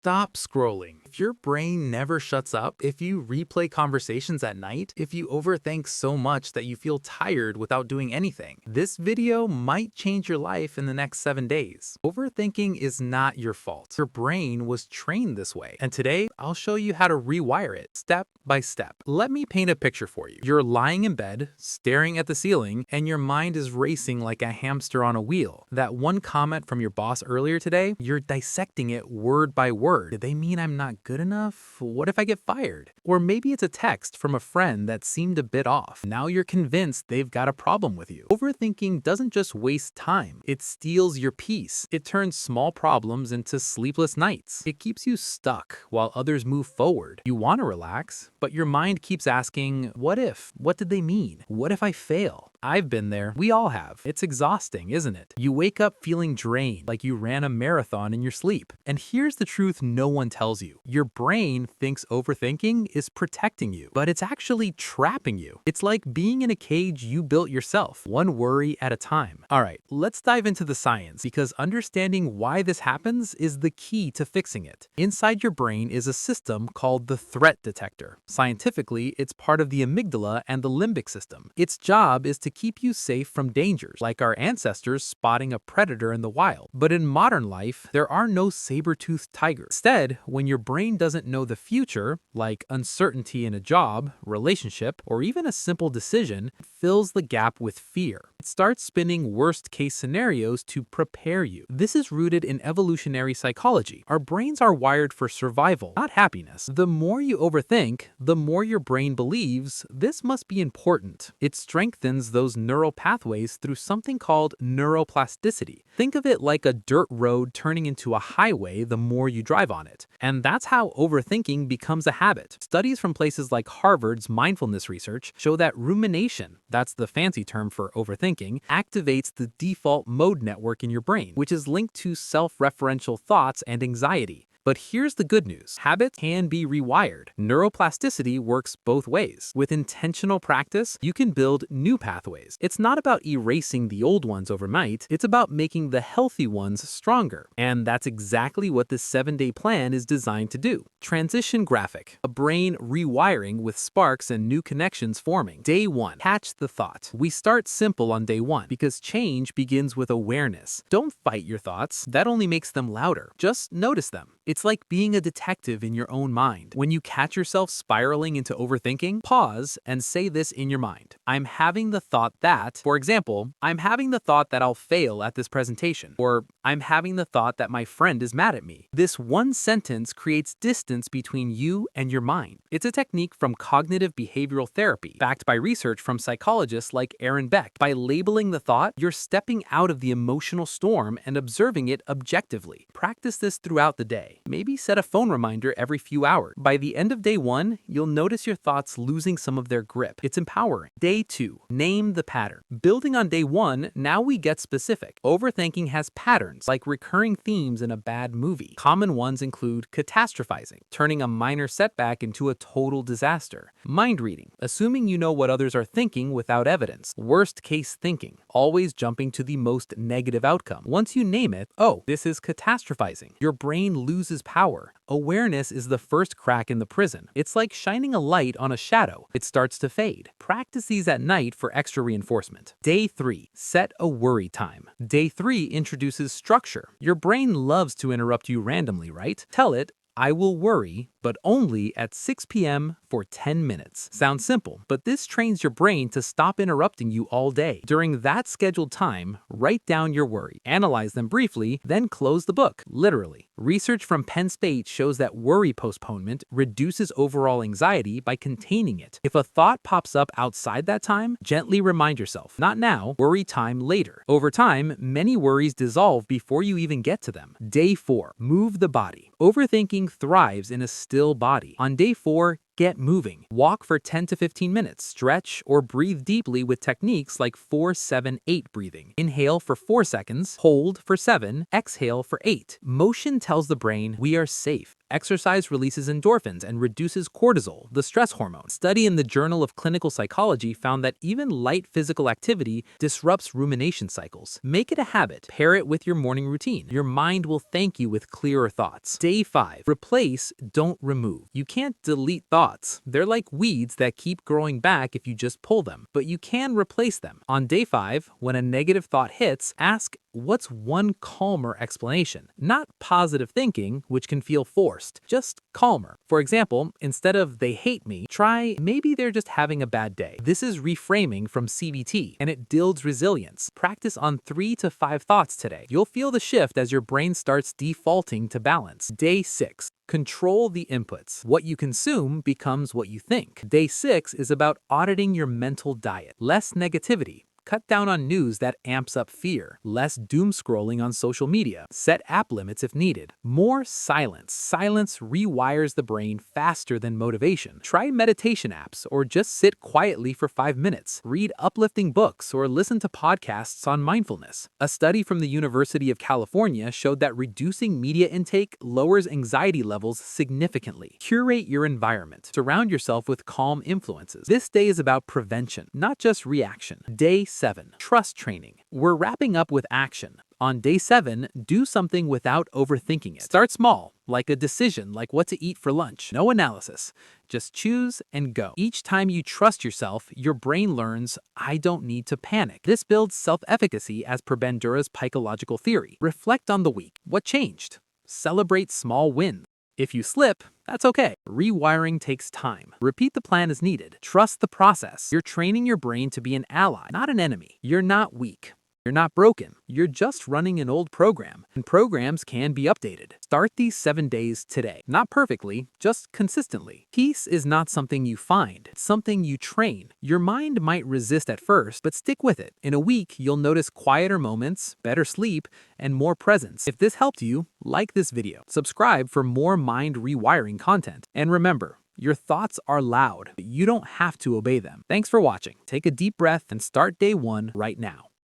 Stop scrolling. If your brain never shuts up, if you replay conversations at night, if you overthink so much that you feel tired without doing anything, this video might change your life in the next 7 days. Overthinking is not your fault. Your brain was trained this way. And today, I'll show you how to rewire it step by step. Let me paint a picture for you. You're lying in bed, staring at the ceiling, and your mind is racing like a hamster on a wheel. That one comment from your boss earlier today, you're dissecting it word by word. Did they mean I'm not good enough? What if I get fired? Or maybe it's a text from a friend that seemed a bit off. Now you're convinced they've got a problem with you. Overthinking doesn't just waste time, it steals your peace. It turns small problems into sleepless nights. It keeps you stuck while others move forward. You want to relax, but your mind keeps asking, what if? What did they mean? What if I fail? I've been there. We all have. It's exhausting, isn't it? You wake up feeling drained, like you ran a marathon in your sleep. And here's the truth no one tells you. Your brain thinks overthinking is protecting you, but it's actually trapping you. It's like being in a cage you built yourself, one worry at a time. All right, let's dive into the science, because understanding why this happens is the key to fixing it. Inside your brain is a system called the threat detector. Scientifically, it's part of the amygdala and the limbic system. Its job is to keep you safe from dangers, like our ancestors spotting a predator in the wild. But in modern life, there are no saber-toothed tigers. Instead, when your brain doesn't know the future, like uncertainty in a job, relationship, or even a simple decision, it fills the gap with fear. It starts spinning worst-case scenarios to prepare you. This is rooted in evolutionary psychology. Our brains are wired for survival, not happiness. The more you overthink, the more your brain believes this must be important. It strengthens those neural pathways through something called neuroplasticity. Think of it like a dirt road turning into a highway the more you drive on it. And that's how overthinking becomes a habit. Studies from places like Harvard's mindfulness research show that rumination, that's the fancy term for overthinking, activates the default mode network in your brain, which is linked to self-referential thoughts and anxiety. But here's the good news. Habits can be rewired. Neuroplasticity works both ways. With intentional practice, you can build new pathways. It's not about erasing the old ones overnight, it's about making the healthy ones stronger. And that's exactly what this 7-day plan is designed to do. Transition graphic. A brain rewiring with sparks and new connections forming. Day 1. Catch the thought. We start simple on day 1 because change begins with awareness. Don't fight your thoughts. That only makes them louder. Just notice them. It's like being a detective in your own mind. When you catch yourself spiraling into overthinking, pause and say this in your mind. I'm having the thought that, for example, I'm having the thought that I'll fail at this presentation, or I'm having the thought that my friend is mad at me. This one sentence creates distance between you and your mind. It's a technique from cognitive behavioral therapy, backed by research from psychologists like Aaron Beck. By labeling the thought, you're stepping out of the emotional storm and observing it objectively. Practice this throughout the day. Maybe set a phone reminder every few hours. By the end of day 1, you'll notice your thoughts losing some of their grip. It's empowering. Day 2. Name the pattern. Building on day 1, now we get specific. Overthinking has patterns, like recurring themes in a bad movie. Common ones include catastrophizing, turning a minor setback into a total disaster. Mind reading, assuming you know what others are thinking without evidence. Worst case thinking, always jumping to the most negative outcome. Once you name it, oh, this is catastrophizing, your brain loses power. Awareness is the first crack in the prison. It's like shining a light on a shadow. It starts to fade. Practice these at night for extra reinforcement. Day 3. Set a worry time. Day 3 introduces structure. Your brain loves to interrupt you randomly, right? Tell it, I will worry, but only at 6 p.m. for 10 minutes. Sounds simple, but this trains your brain to stop interrupting you all day. During that scheduled time, write down your worry, analyze them briefly, then close the book, literally. Research from Penn State shows that worry postponement reduces overall anxiety by containing it. If a thought pops up outside that time, gently remind yourself, not now, worry time later. Over time, many worries dissolve before you even get to them. Day 4. Move the body. Overthinking thrives in a still body. On day 4, get moving. Walk for 10 to 15 minutes, stretch, or breathe deeply with techniques like 4-7-8 breathing. Inhale for 4 seconds, hold for 7, exhale for 8. Motion tells the brain we are safe. Exercise releases endorphins and reduces cortisol, the stress hormone. A study in the Journal of Clinical Psychology found that even light physical activity disrupts rumination cycles. Make it a habit. Pair it with your morning routine. Your mind will thank you with clearer thoughts. Day 5. Replace, don't remove. You can't delete thoughts. They're like weeds that keep growing back if you just pull them, but you can replace them. On day 5, when a negative thought hits, ask, what's one calmer explanation? Not positive thinking, which can feel forced, just calmer. For example, instead of they hate me, try maybe they're just having a bad day. This is reframing from CBT, and it builds resilience. Practice on 3 to 5 thoughts today. You'll feel the shift as your brain starts defaulting to balance. Day 6. Control the inputs. What you consume becomes what you think. Day 6 is about auditing your mental diet. Less negativity. Cut down on news that amps up fear. Less doom scrolling on social media. Set app limits if needed. More silence. Silence rewires the brain faster than motivation. Try meditation apps or just sit quietly for 5 minutes. Read uplifting books or listen to podcasts on mindfulness. A study from the University of California showed that reducing media intake lowers anxiety levels significantly. Curate your environment. Surround yourself with calm influences. This day is about prevention, not just reaction. Day 7. Trust training. We're wrapping up with action. On day 7, do something without overthinking it. Start small, like a decision like what to eat for lunch. No analysis. Just choose and go. Each time you trust yourself, your brain learns, I don't need to panic. This builds self-efficacy as per Bandura's psychological theory. Reflect on the week. What changed? Celebrate small wins. If you slip, that's okay. Rewiring takes time. Repeat the plan as needed. Trust the process. You're training your brain to be an ally, not an enemy. You're not weak. You're not broken. You're just running an old program, and programs can be updated. Start these 7 days today. Not perfectly, just consistently. Peace is not something you find, it's something you train. Your mind might resist at first, but stick with it. In a week, you'll notice quieter moments, better sleep, and more presence. If this helped you, like this video. Subscribe for more mind rewiring content. And remember, your thoughts are loud, but you don't have to obey them. Thanks for watching. Take a deep breath and start day 1 right now.